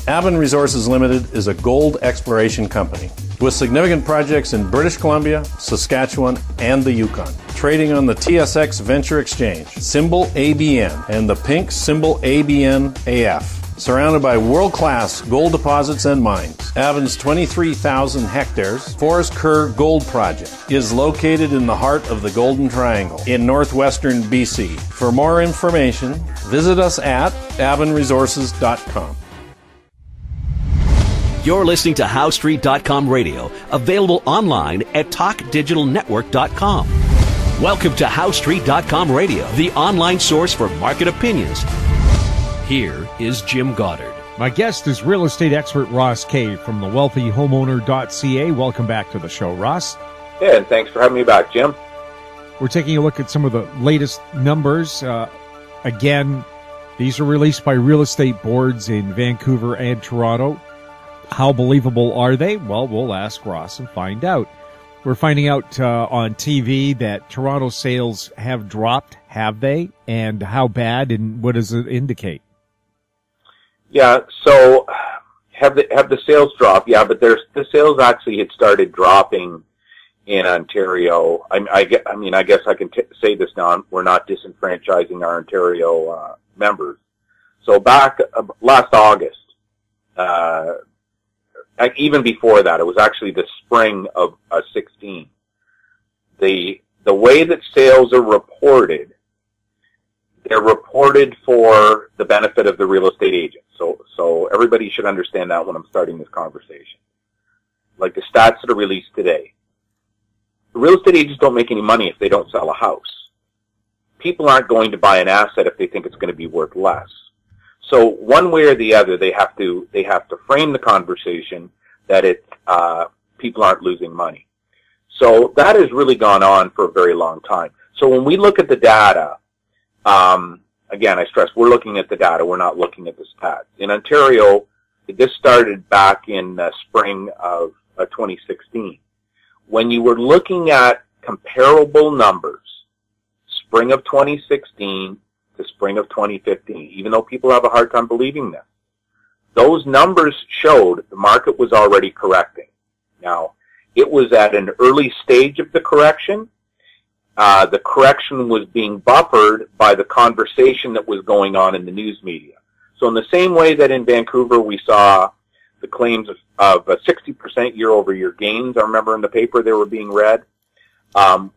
Avon Resources Limited is a gold exploration company with significant projects in British Columbia, Saskatchewan, and the Yukon. Trading on the TSX Venture Exchange, symbol ABN, and the pink symbol ABN-AF. Surrounded by world-class gold deposits and mines, Avon's 23,000 hectares Forest Kerr Gold Project is located in the heart of the Golden Triangle in northwestern BC. For more information, visit us at avonresources.com. You're listening to HowStreet.com radio, available online at TalkDigitalNetwork.com. Welcome to HowStreet.com radio, the online source for market opinions. Here is Jim Goddard. My guest is real estate expert Ross Kay from thewealthyhomeowner.ca. Welcome back to the show, Ross. Yeah, and thanks for having me back, Jim. We're taking a look at some of the latest numbers. Again, these are released by real estate boards in Vancouver and Toronto. How believable are they? Well, we'll ask Ross and find out. We're finding out on TV that Toronto sales have dropped. Have they? And how bad, and what does it indicate? Yeah, so have the sales dropped? Yeah, but the sales actually had started dropping in Ontario. I guess I can say this now. We're not disenfranchising our Ontario members. So back last August, even before that, it was actually the spring of 16. The way that sales are reported, they're reported for the benefit of the real estate agent. So everybody should understand that when I'm starting this conversation. Like the stats that are released today. The real estate agents don't make any money if they don't sell a house. People aren't going to buy an asset if they think it's going to be worth less. So one way or the other, they have to frame the conversation that people aren't losing money. So that has really gone on for a very long time. So when we look at the data, again, I stress, we're looking at the data. We're not looking at the stats. In Ontario, this started back in spring of 2016. When you were looking at comparable numbers, spring of 2016 to spring of 2015, even though people have a hard time believing this, those numbers showed the market was already correcting. Now, it was at an early stage of the correction. The correction was being buffered by the conversation that was going on in the news media. So in the same way that in Vancouver we saw the claims of 60% year-over-year gains, I remember in the paper they were being read,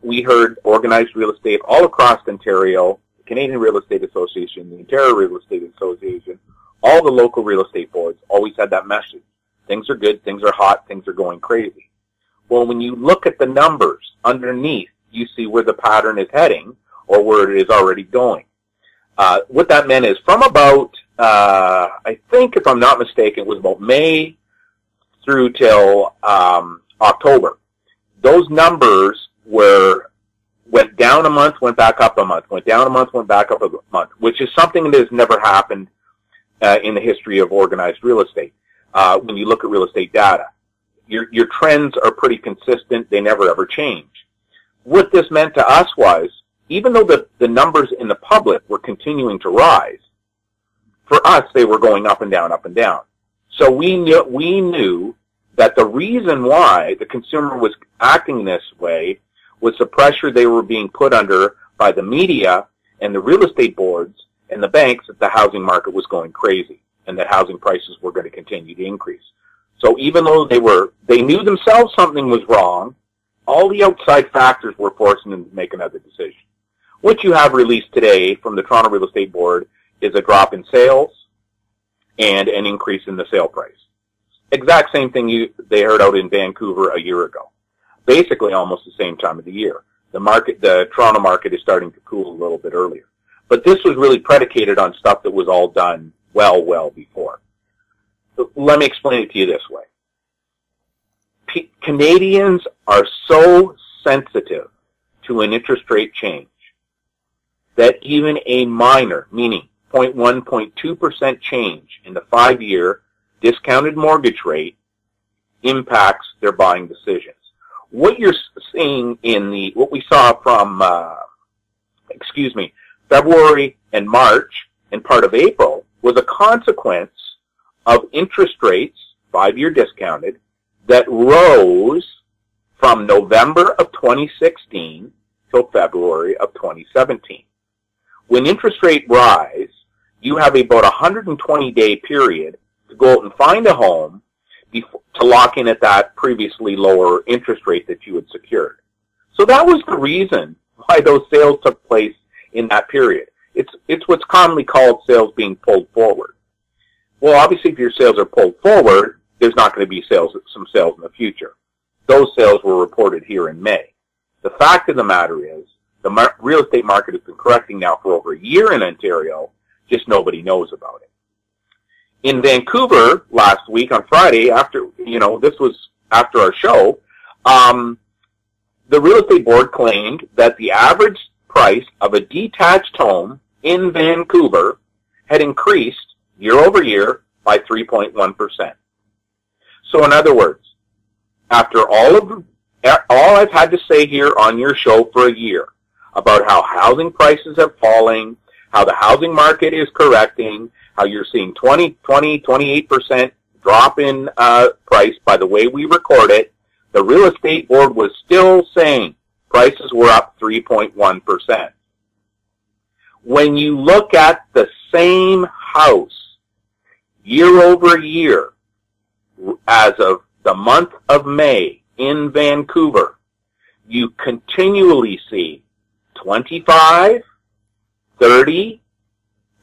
we heard organized real estate all across Ontario, the Canadian Real Estate Association, the Ontario Real Estate Association, all the local real estate boards always had that message. Things are good, things are hot, things are going crazy. Well, when you look at the numbers underneath, you see where the pattern is heading or where it is already going. What that meant is from about, I think if I'm not mistaken, it was about May through till October. Those numbers went down a month, went back up a month, went down a month, went back up a month, which is something that has never happened in the history of organized real estate. When you look at real estate data, your trends are pretty consistent. They never ever change. What this meant to us was, even though the numbers in the public were continuing to rise, for us they were going up and down, up and down. So we knew that the reason why the consumer was acting this way was the pressure they were being put under by the media and the real estate boards and the banks that the housing market was going crazy and that housing prices were going to continue to increase. So even though they knew themselves something was wrong, all the outside factors were forcing them to make another decision. What you have released today from the Toronto Real Estate Board is a drop in sales and an increase in the sale price. Exact same thing they heard out in Vancouver a year ago. Basically almost the same time of the year. The Toronto market is starting to cool a little bit earlier. But this was really predicated on stuff that was all done well before. Let me explain it to you this way. Canadians are so sensitive to an interest rate change that even a minor, meaning 0.1, 0.2% change in the 5-year discounted mortgage rate impacts their buying decisions. What you're seeing what we saw from, February and March and part of April was a consequence of interest rates, 5-year discounted, that rose from November of 2016 till February of 2017. When interest rates rise, you have about a 120-day period to go out and find a home to lock in at that previously lower interest rate that you had secured. So that was the reason why those sales took place in that period. It's what's commonly called sales being pulled forward. Well, obviously, if your sales are pulled forward, there's not going to be some sales in the future. Those sales were reported here in May. The fact of the matter is, the real estate market has been correcting now for over a year in Ontario, just nobody knows about it. In Vancouver last week on Friday, this was after our show, the real estate board claimed that the average price of a detached home in Vancouver had increased year over year by 3.1%. So in other words, after all I've had to say here on your show for a year about how housing prices are falling, how the housing market is correcting, how you're seeing 28% drop in price by the way we record it, the real estate board was still saying prices were up 3.1%. When you look at the same house year over year as of the month of May in Vancouver, you continually see 25, 30,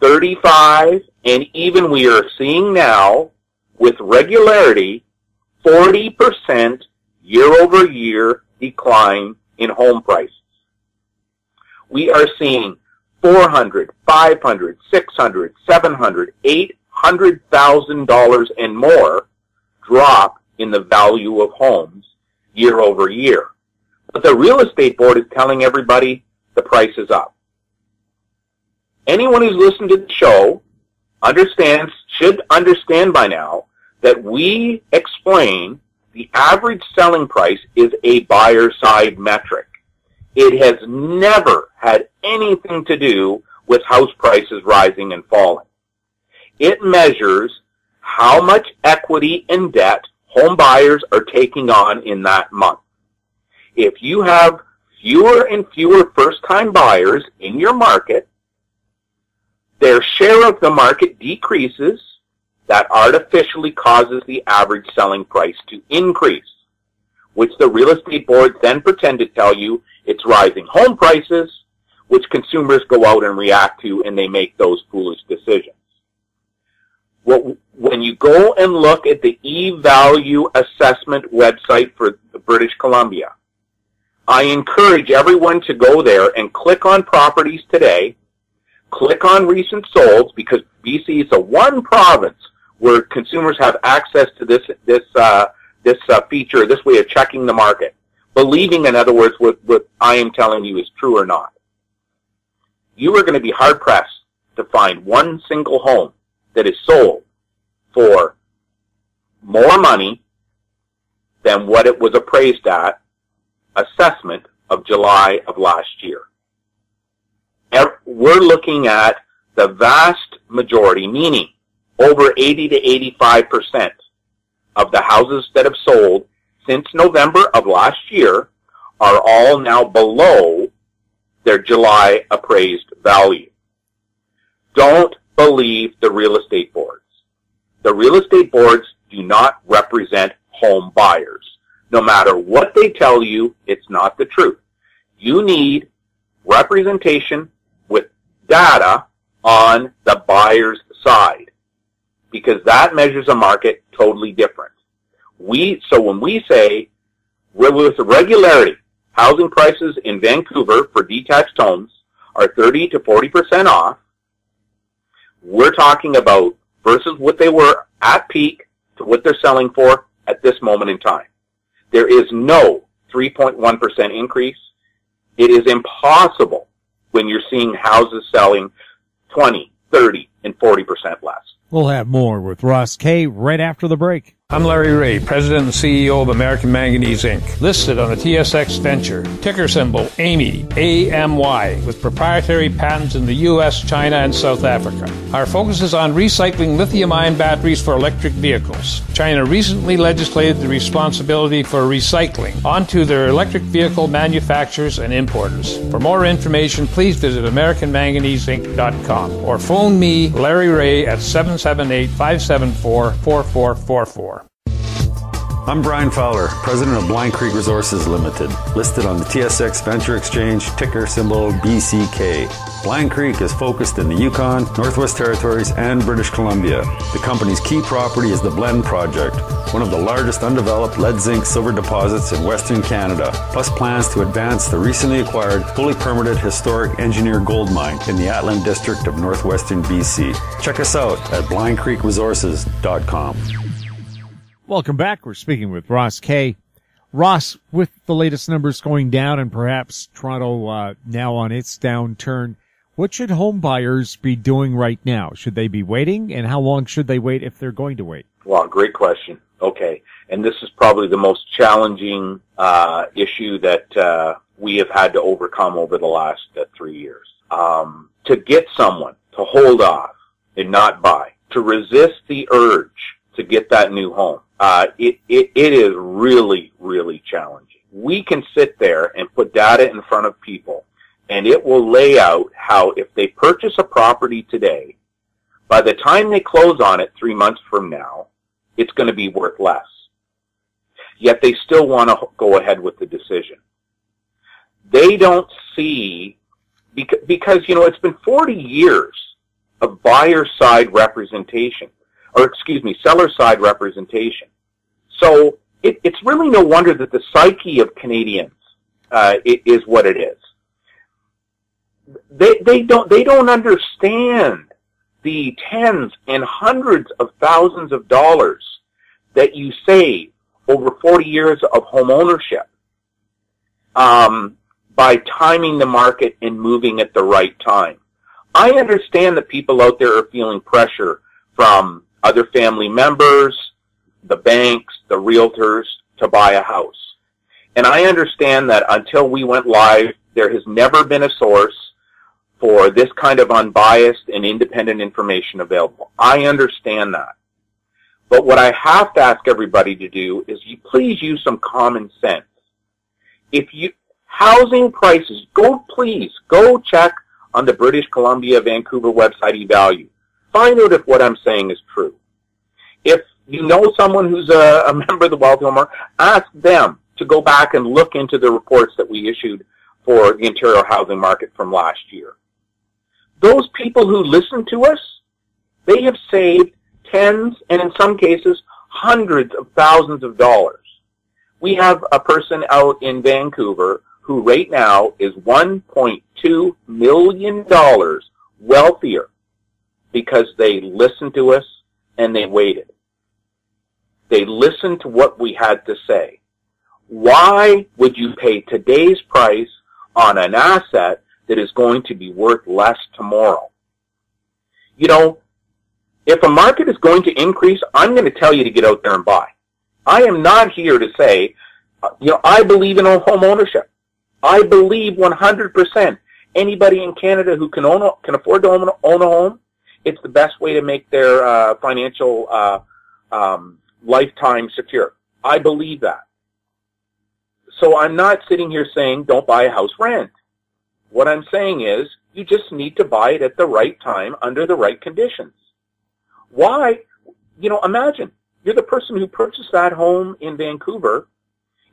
35, and even we are seeing now with regularity 40% year-over-year decline in home prices. We are seeing $400,000, $500,000, $600,000, $700,000, $800,000 and more drop in the value of homes year over year. But the real estate board is telling everybody the price is up. Anyone who's listened to the show should understand by now that we explain the average selling price is a buyer side metric. It has never had anything to do with house prices rising and falling. It measures how much equity and debt home buyers are taking on in that month. If you have fewer and fewer first-time buyers in your market, their share of the market decreases. That artificially causes the average selling price to increase, which the real estate boards then pretend to tell you it's rising home prices, which consumers go out and react to, and they make those foolish decisions. When you go and look at the e-value assessment website for British Columbia, I encourage everyone to go there and click on properties today, click on recent solds, because BC is the one province where consumers have access to this feature, this way of checking the market, believing, in other words, what I am telling you is true or not. You are going to be hard-pressed to find one single home that is sold for more money than what it was appraised at assessment of July of last year. We're looking at the vast majority, meaning over 80 to 85% of the houses that have sold since November of last year are all now below their July appraised value. Don't believe the real estate boards. The real estate boards do not represent home buyers. No matter what they tell you, it's not the truth. You need representation with data on the buyer's side, because that measures a market totally different. So when we say with regularity, housing prices in Vancouver for detached homes are 30 to 40% off, we're talking about versus what they were at peak to what they're selling for at this moment in time. There is no 3.1% increase. It is impossible when you're seeing houses selling 20, 30, and 40% less. We'll have more with Ross Kay right after the break. I'm Larry Ray, President and CEO of American Manganese Inc., listed on the TSX Venture, ticker symbol AMY, A-M-Y, with proprietary patents in the U.S., China, and South Africa. Our focus is on recycling lithium-ion batteries for electric vehicles. China recently legislated the responsibility for recycling onto their electric vehicle manufacturers and importers. For more information, please visit AmericanManganeseInc.com or phone me, Larry Ray, at 778-574-4444. I'm Brian Fowler, President of Blind Creek Resources Limited, listed on the TSX Venture Exchange, ticker symbol BCK. Blind Creek is focused in the Yukon, Northwest Territories, and British Columbia. The company's key property is the Blend Project, one of the largest undeveloped lead-zinc-silver deposits in Western Canada, plus plans to advance the recently acquired, fully permitted historic engineered gold mine in the Atlan District of northwestern BC. Check us out at blindcreekresources.com. Welcome back. We're speaking with Ross Kay. Ross, with the latest numbers going down and perhaps Toronto now on its downturn, what should home buyers be doing right now? Should they be waiting, and how long should they wait if they're going to wait? Well, great question. Okay, and this is probably the most challenging issue that we have had to overcome over the last 3 years. To get someone to hold off and not buy, to resist the urge to get that new home, it is really, really challenging. We can sit there and put data in front of people, and it will lay out how if they purchase a property today, by the time they close on it 3 months from now, it's going to be worth less. Yet they still want to go ahead with the decision. They don't see, because it's been 40 years of buyer side representation, seller side representation. So it's really no wonder that the psyche of Canadians is what it is. They don't understand the tens and hundreds of thousands of dollars that you save over 40 years of home ownership by timing the market and moving at the right time. I understand that people out there are feeling pressure from other family members, the banks, the realtors, to buy a house. And I understand that until we went live, there has never been a source for this kind of unbiased and independent information available. I understand that. But what I have to ask everybody to do is you please use some common sense. Housing prices, please go check on the British Columbia Vancouver website eValue. Find out if what I'm saying is true. If you know someone who's a member of the Wealthy Homeowner, ask them to go back and look into the reports that we issued for the Ontario housing market from last year. Those people who listen to us, they have saved tens and in some cases hundreds of thousands of dollars. We have a person out in Vancouver who right now is $1.2 million wealthier because they listened to us and they waited. They listened to what we had to say. Why would you pay today's price on an asset that is going to be worth less tomorrow? If a market is going to increase, I'm going to tell you to get out there and buy. I am not here to say, I believe in home ownership. I believe 100% anybody in Canada who can afford to own a home, it's the best way to make their financial lifetime secure. I believe that. So I'm not sitting here saying don't buy a house, rent. What I'm saying is you just need to buy it at the right time under the right conditions. Why? Imagine you're the person who purchased that home in Vancouver.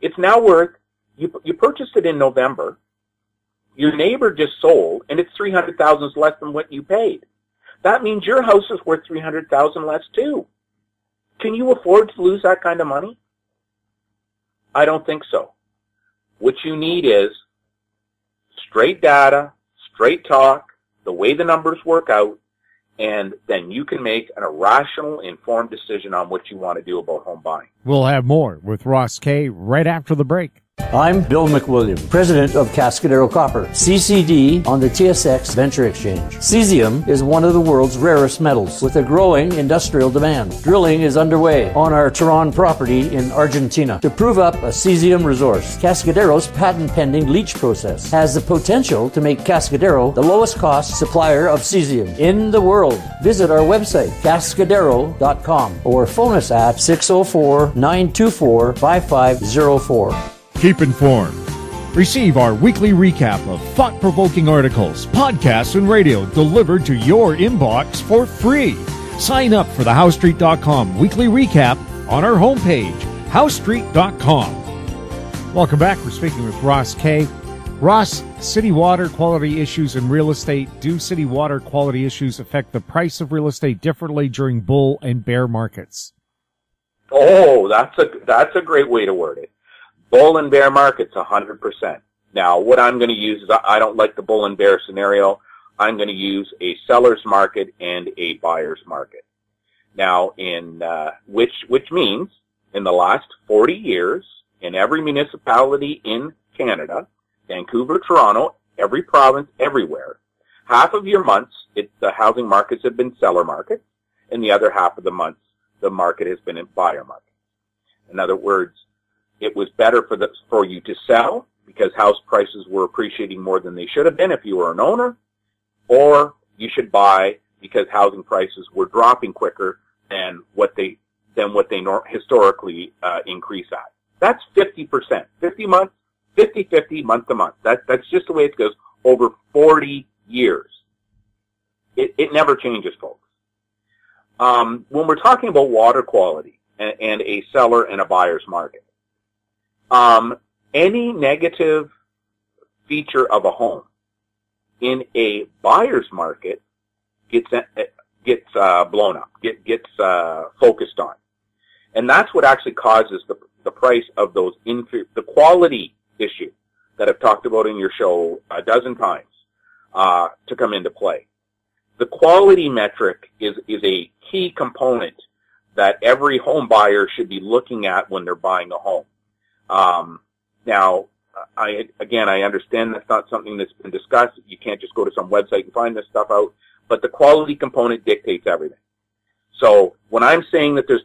It's now worth, you purchased it in November. Your neighbor just sold, and it's $300,000 less than what you paid. That means your house is worth $300,000 less too. Can you afford to lose that kind of money? I don't think so. What you need is straight data, straight talk, the way the numbers work out, and then you can make an irrational, informed decision on what you want to do about home buying. We'll have more with Ross Kay right after the break. I'm Bill McWilliam, president of Cascadero Copper, CCD on the TSX Venture Exchange. Cesium is one of the world's rarest metals with a growing industrial demand. Drilling is underway on our Tehran property in Argentina to prove up a cesium resource. Cascadero's patent-pending leach process has the potential to make Cascadero the lowest cost supplier of cesium in the world. Visit our website, cascadero.com, or phone us at 604-924-5504. Keep informed. Receive our weekly recap of thought-provoking articles, podcasts, and radio delivered to your inbox for free. Sign up for the HowStreet.com weekly recap on our homepage, HowStreet.com. Welcome back. We're speaking with Ross Kay. Ross, city water quality issues in real estate. Do city water quality issues affect the price of real estate differently during bull and bear markets? Oh, that's a great way to word it. Bull and bear markets, 100%. Now, what I'm going to use is, I don't like the bull and bear scenario. I'm going to use a seller's market and a buyer's market. Now, which means in the last 40 years, in every municipality in Canada, Vancouver, Toronto, every province, everywhere, half of your months, the housing markets have been seller markets, and the other half of the months, the market has been in buyer market. In other words, it was better for you to sell because house prices were appreciating more than they should have been if you were an owner, or you should buy because housing prices were dropping quicker than what they historically increase at. That's 50%, 50-50, month to month. That's just the way it goes over 40 years. It never changes, folks. When we're talking about water quality and a seller and a buyer's market, any negative feature of a home in a buyer's market gets blown up, gets focused on, and that's what actually causes the price of those the quality issue that I've talked about in your show a dozen times to come into play. The quality metric is a key component that every home buyer should be looking at when they're buying a home. Now, I understand that's not something that's been discussed. You can't just go to some website and find this stuff out, but the quality component dictates everything. So when I'm saying that there's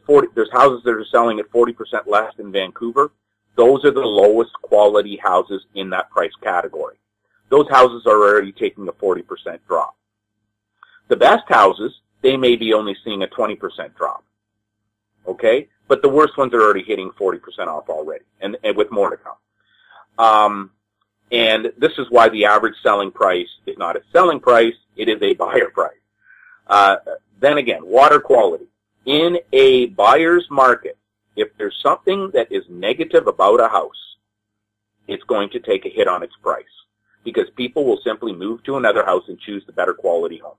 houses that are selling at 40% less in Vancouver, those are the lowest quality houses in that price category. Those houses are already taking a 40% drop. The best houses, they may be only seeing a 20% drop. Okay? But the worst ones are already hitting 40% off already, and with more to come. And this is why the average selling price is not a selling price, it is a buyer price. Then again, water quality. In a buyer's market, if there's something that is negative about a house, it's going to take a hit on its price because people will simply move to another house and choose the better quality home.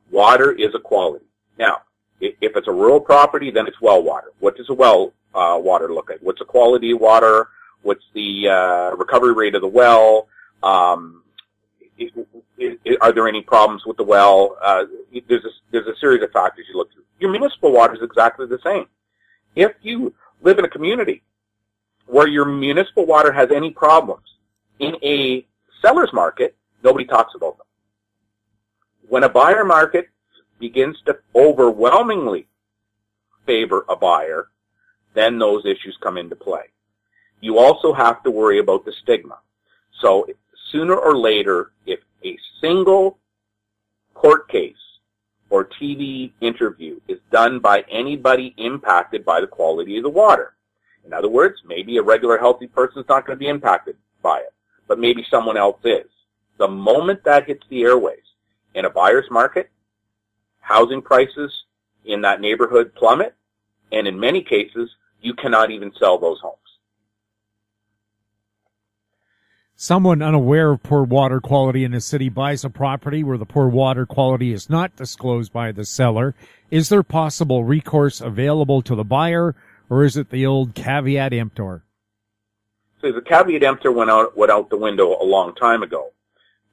Water is a quality. Now, if it's a rural property, then it's well water. What does a well water look like? What's the quality of water? What's the recovery rate of the well? Are there any problems with the well? There's a series of factors you look through. Your municipal water is exactly the same. If you live in a community where your municipal water has any problems, in a seller's market, nobody talks about them. When a buyer market begins to overwhelmingly favor a buyer, then those issues come into play. You also have to worry about the stigma. So sooner or later, if a single court case or TV interview is done by anybody impacted by the quality of the water, in other words, maybe a regular healthy person is not going to be impacted by it, but maybe someone else is. The moment that hits the airways in a buyer's market, housing prices in that neighborhood plummet, and in many cases, you cannot even sell those homes. Someone unaware of poor water quality in a city buys a property where the poor water quality is not disclosed by the seller. Is there possible recourse available to the buyer, or is it the old caveat emptor? So the caveat emptor went out the window a long time ago.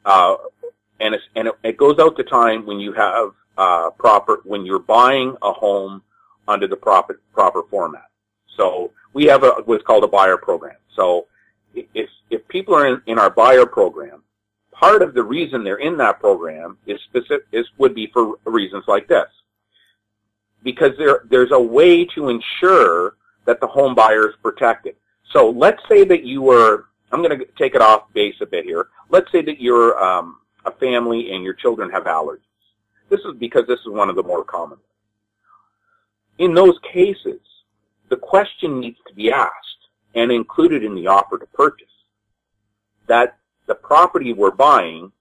And it goes out to time when you have when you're buying a home under the proper format. So we have what's called a buyer program. So if people are in our buyer program, part of the reason they're in that program would be for reasons like this. Because there's a way to ensure that the home buyer is protected. So let's say that I'm going to take it off base a bit here. Let's say that you're a family and your children have allergies. This is one of the more common. In those cases, the question needs to be asked and included in the offer to purchase that the property we're buying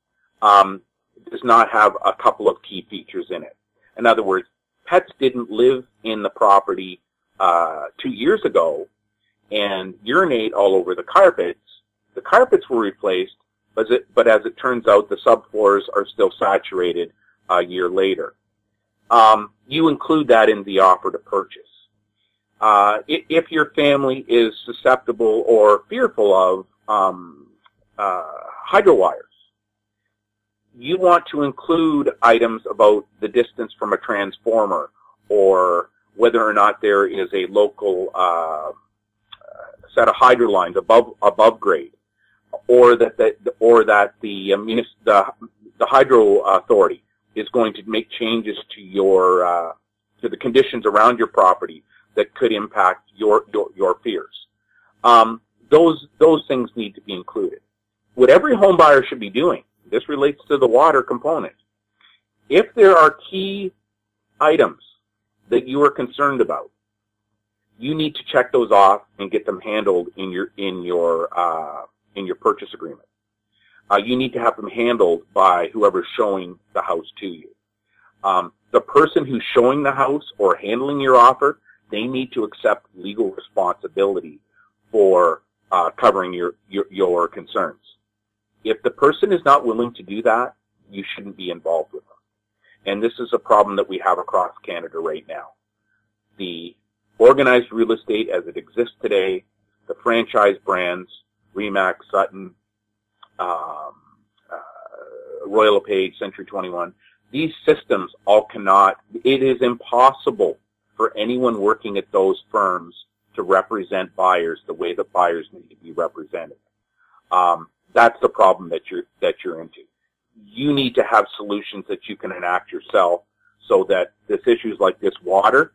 does not have a couple of key features in it. In other words, pets didn't live in the property 2 years ago and urinate all over the carpets. The carpets were replaced, but as it turns out, the subfloors are still saturated a year later. You include that in the offer to purchase. If your family is susceptible or fearful of hydro wires, you want to include items about the distance from a transformer or whether or not there is a local set of hydro lines above grade, or that the hydro authority is going to make changes to to the conditions around your property that could impact your fears. Those things need to be included. What every home buyer should be doing, this relates to the water component. If there are key items that you are concerned about, you need to check those off and get them handled in your purchase agreement. You need to have them handled by whoever's showing the house to you. The person who's showing the house or handling your offer, they need to accept legal responsibility for covering your concerns. If the person is not willing to do that, you shouldn't be involved with them. And this is a problem that we have across Canada right now. The organized real estate as it exists today, the franchise brands, Remax, Sutton, Royal LePage, Century 21, these systems all cannot, it is impossible for anyone working at those firms to represent buyers the way that buyers need to be represented. That's the problem that you're into. You need to have solutions that you can enact yourself so that this issues like this water,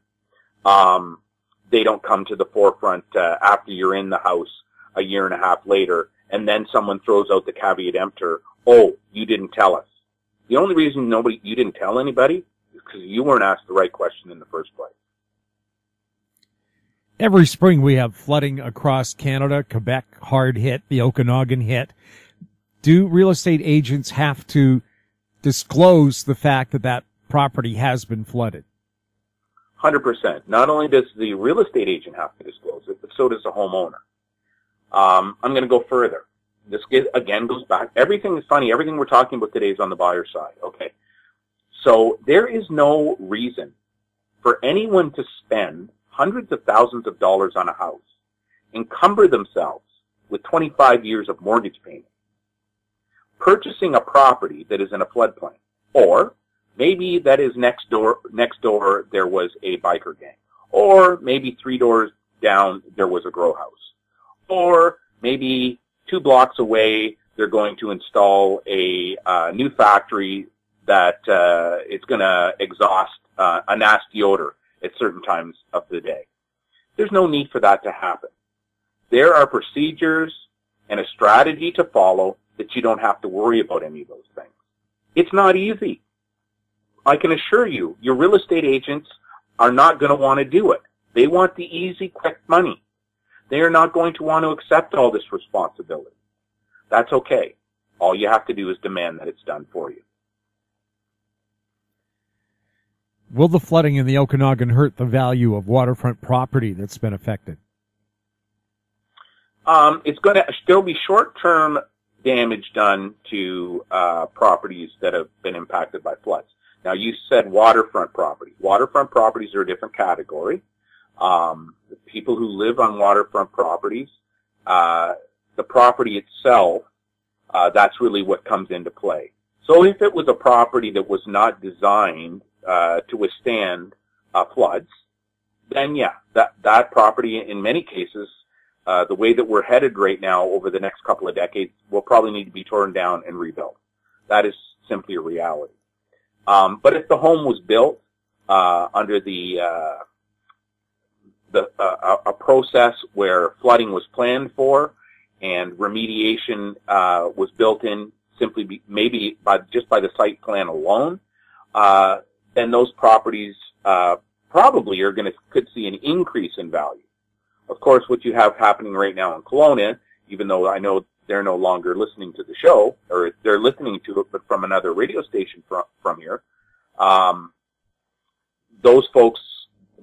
they don't come to the forefront after you're in the house a year and a half later, and then someone throws out the caveat emptor, oh, you didn't tell us. The only reason you didn't tell anybody is because you weren't asked the right question in the first place. Every spring we have flooding across Canada, Quebec hard hit, the Okanagan hit. Do real estate agents have to disclose the fact that property has been flooded? 100%. Not only does the real estate agent have to disclose it, but so does the homeowner. I'm going to go further. This again goes back. Everything is funny. Everything we're talking about today is on the buyer side. Okay. So there is no reason for anyone to spend hundreds of thousands of dollars on a house, encumber themselves with 25 years of mortgage payment, purchasing a property that is in a floodplain, or maybe that is next door there was a biker gang, or maybe 3 doors down there was a grow house, or maybe 2 blocks away they're going to install a new factory that it's going to exhaust a nasty odor at certain times of the day. There's no need for that to happen. There are procedures and a strategy to follow that you don't have to worry about any of those things. It's not easy. I can assure you, your real estate agents are not going to want to do it. They want the easy, quick money. They are not going to want to accept all this responsibility. That's okay. All you have to do is demand that it's done for you. Will the flooding in the Okanagan hurt the value of waterfront property that's been affected? It's going to still be short-term damage done to properties that have been impacted by floods. Now, you said waterfront property. Waterfront properties are a different category. The people who live on waterfront properties, the property itself, that's really what comes into play. So if it was a property that was not designed to withstand floods, then yeah, that property in many cases the way that we're headed right now over the next couple of decades, will probably need to be torn down and rebuilt. That is simply a reality. But if the home was built under a process where flooding was planned for and remediation was built in simply maybe just by the site plan alone, then those properties probably could see an increase in value. Of course, what you have happening right now in Kelowna, even though I know they're no longer listening to the show, or they're listening to it, but from another radio station from here, those folks,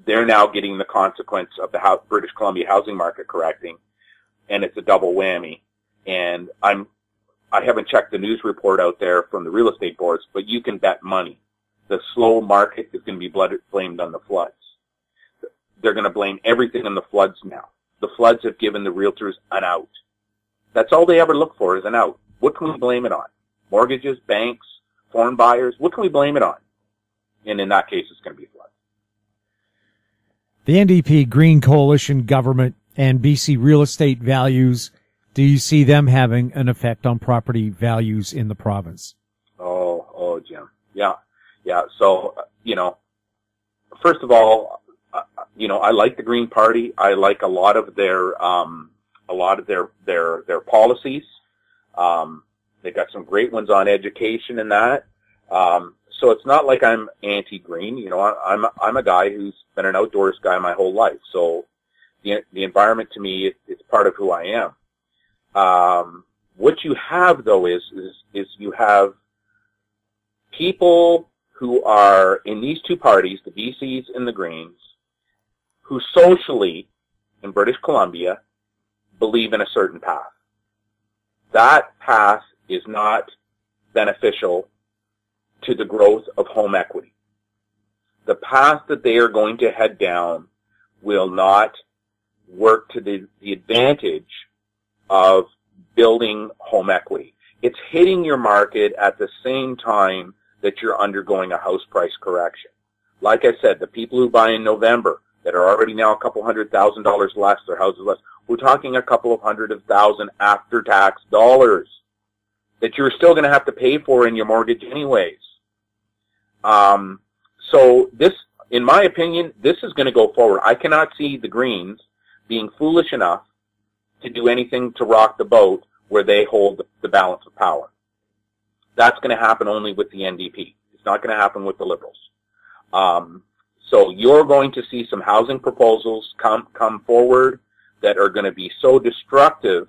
they're now getting the consequence of the British Columbia housing market correcting, and it's a double whammy. And I haven't checked the news report out there from the real estate boards, but you can bet money the slow market is going to be blamed on the floods. They're going to blame everything on the floods now. The floods have given the realtors an out. That's all they ever look for is an out. What can we blame it on? Mortgages, banks, foreign buyers? What can we blame it on? And in that case, it's going to be floods. The NDP-Green coalition government and BC real estate values, do you see them having an effect on property values in the province? Oh, Jim. Yeah. So, first of all, I like the Green Party. I like a lot of their policies. They've got some great ones on education and that. So it's not like I'm anti-green. I'm a guy who's been an outdoors guy my whole life. So the environment to me, it's part of who I am. What you have though is you have people who are in these two parties, the BCs and the Greens, who socially in British Columbia believe in a certain path. That path is not beneficial to the growth of home equity. The path that they are going to head down will not work to the advantage of building home equity. It's hitting your market at the same time that you're undergoing a house price correction. Like I said, the people who buy in November that are already now a couple $100,000 less, their houses less, we're talking a couple of $100,000 after-tax dollars that you're still going to have to pay for in your mortgage anyways. So this, in my opinion, this is going to go forward. I cannot see the Greens being foolish enough to do anything to rock the boat where they hold the balance of power. That's going to happen only with the NDP. It's not going to happen with the Liberals. So you're going to see some housing proposals come forward that are going to be so destructive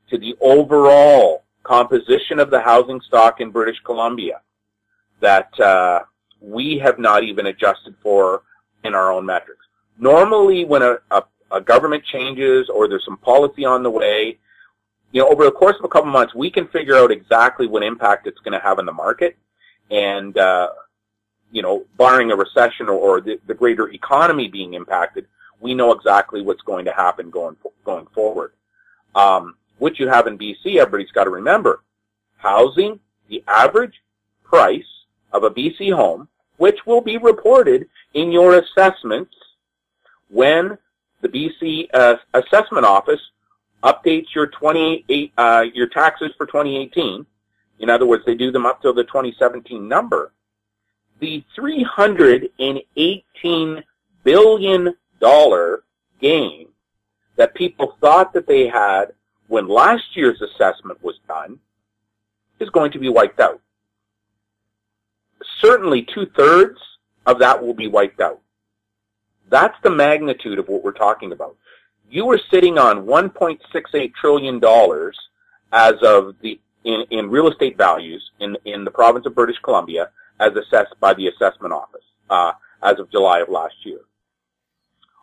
to the overall composition of the housing stock in British Columbia that we have not even adjusted for in our own metrics. Normally, when a government changes or there's some policy on the way, over the course of a couple months, we can figure out exactly what impact it's going to have on the market. And, barring a recession or the greater economy being impacted, we know exactly what's going to happen going forward. What you have in BC, everybody's got to remember, housing, the average price of a BC home, which will be reported in your assessments when the BC Assessment Office updates your your taxes for 2018. In other words, they do them up till the 2017 number. The $318 billion gain that people thought that they had when last year's assessment was done is going to be wiped out. Certainly 2/3 of that will be wiped out. That's the magnitude of what we're talking about. You were sitting on $1.68 trillion as of in real estate values in the province of British Columbia as assessed by the Assessment Office as of July of last year.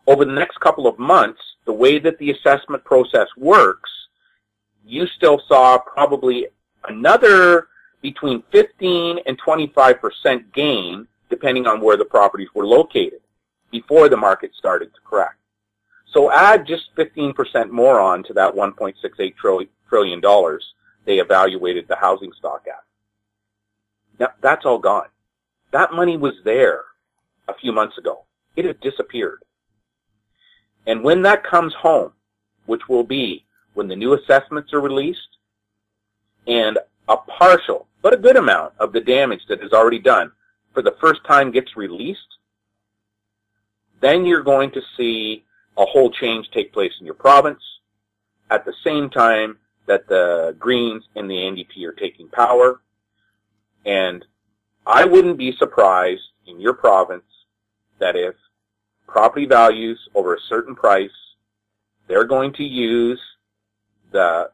Over the next couple of months, the way that the assessment process works, you still saw probably another between 15 and 25% gain, depending on where the properties were located, before the market started to correct. So add just 15% more on to that $1.68 trillion they evaluated the housing stock at. Now, that's all gone. That money was there a few months ago. It had disappeared. And when that comes home, which will be when the new assessments are released and a partial, but a good amount of the damage that is already done for the first time gets released, then you're going to see a whole change take place in your province at the same time that the Greens and the NDP are taking power. And I wouldn't be surprised in your province that if property values over a certain price, they're going to use the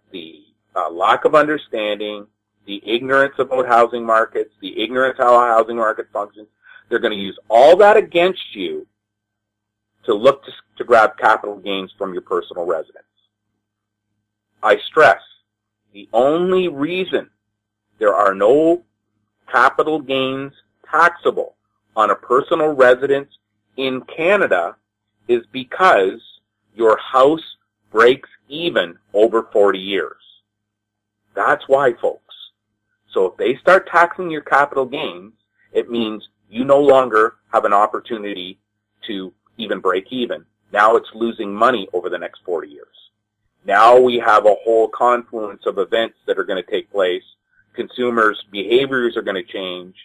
lack of understanding, the ignorance about housing markets, the ignorance how a housing market functions. They're going to use all that against you to look to grab capital gains from your personal residence. I stress, the only reason there are no capital gains taxable on a personal residence in Canada is because your house breaks even over 40 years. That's why, folks. So if they start taxing your capital gains, it means you no longer have an opportunity to even break even. Now it's losing money over the next 40 years. Now we have a whole confluence of events that are going to take place. Consumers' behaviors are going to change.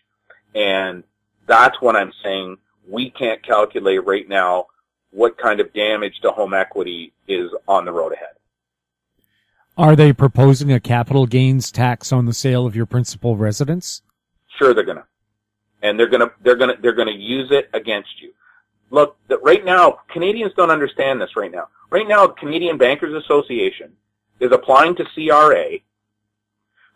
And that's what I'm saying. We can't calculate right now what kind of damage to home equity is on the road ahead. Are they proposing a capital gains tax on the sale of your principal residence? Sure, they're gonna, and they're gonna use it against you. Look, right now, Canadians don't understand this right now. Right now, the Canadian Bankers Association is applying to CRA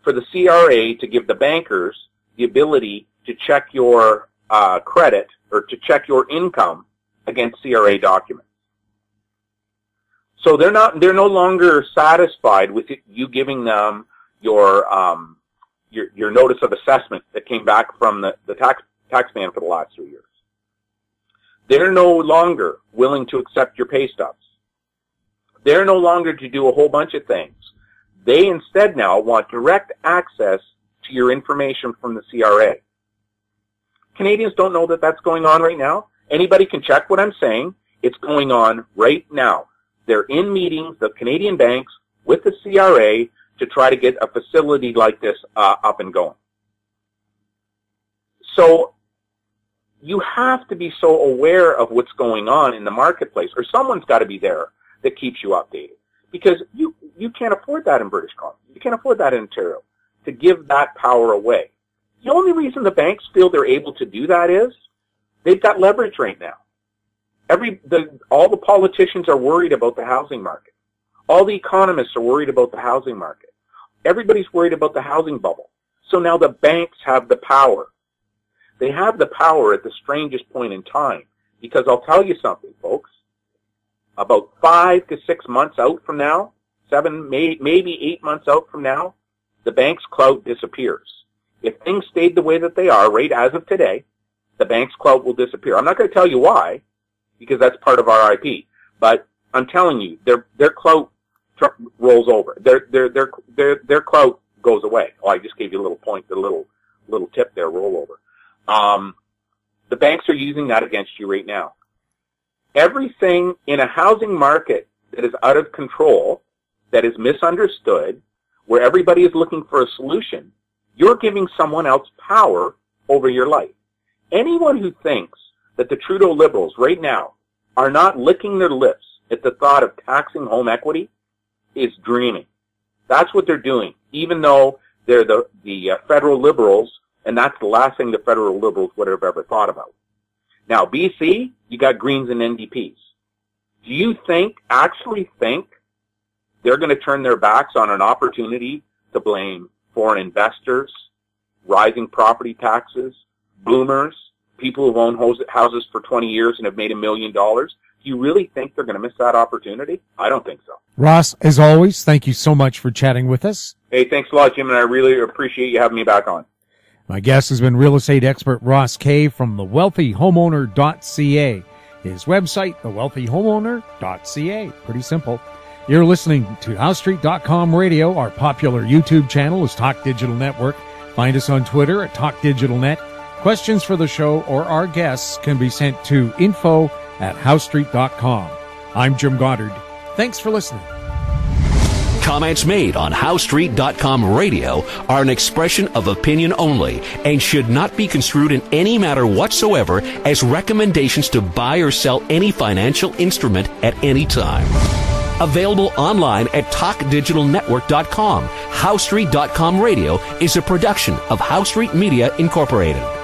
for the CRA to give the bankers the ability to check your credit or to check your income against CRA documents. So they're no longer satisfied with you giving them your notice of assessment that came back from the tax man for the last 3 years. They're no longer willing to accept your pay stubs. They're no longer to do a whole bunch of things. They instead now want direct access to your information from the CRA. Canadians don't know that that's going on right now. Anybody can check what I'm saying. It's going on right now. They're in meetings, the Canadian banks, with the CRA to try to get a facility like this up and going. So you have to be so aware of what's going on in the marketplace, or someone's got to be there that keeps you updated. Because you can't afford that in British Columbia. You can't afford that in Ontario, to give that power away. The only reason the banks feel they're able to do that is they've got leverage right now. All the politicians are worried about the housing market. All the economists are worried about the housing market. Everybody's worried about the housing bubble. So now the banks have the power. They have the power at the strangest point in time. Because I'll tell you something, folks. About 5 to 6 months out from now, 7, maybe 8 months out from now, the bank's clout disappears. If things stayed the way that they are right as of today, the bank's clout will disappear. I'm not going to tell you why, because that's part of our IP. But I'm telling you, their clout rolls over. Their clout goes away. Oh, I just gave you a little point, a little tip there, rollover. The banks are using that against you right now. Everything in a housing market that is out of control, that is misunderstood, where everybody is looking for a solution, you're giving someone else power over your life. Anyone who thinks that the Trudeau Liberals right now are not licking their lips at the thought of taxing home equity is dreaming. That's what they're doing, even though they're the federal Liberals, and that's the last thing the federal Liberals would have ever thought about. Now, BC, you got Greens and NDPs. Do you actually think they're going to turn their backs on an opportunity to blame foreign investors, rising property taxes, boomers, people who've owned houses for 20 years and have made $1 million? Do you really think they're going to miss that opportunity? I don't think so. Ross, as always, thank you so much for chatting with us. Hey, thanks a lot, Jim, and I really appreciate you having me back on. My guest has been real estate expert Ross Kay from thewealthyhomeowner.ca. His website, thewealthyhomeowner.ca. Pretty simple. You're listening to HowStreet.com radio. Our popular YouTube channel is Talk Digital Network. Find us on Twitter at Talk Digital Net. Questions for the show or our guests can be sent to info@HowStreet.com. I'm Jim Goddard. Thanks for listening. Comments made on HowStreet.com radio are an expression of opinion only and should not be construed in any matter whatsoever as recommendations to buy or sell any financial instrument at any time. Available online at TalkDigitalNetwork.com. HowStreet.com radio is a production of How Street Media Incorporated.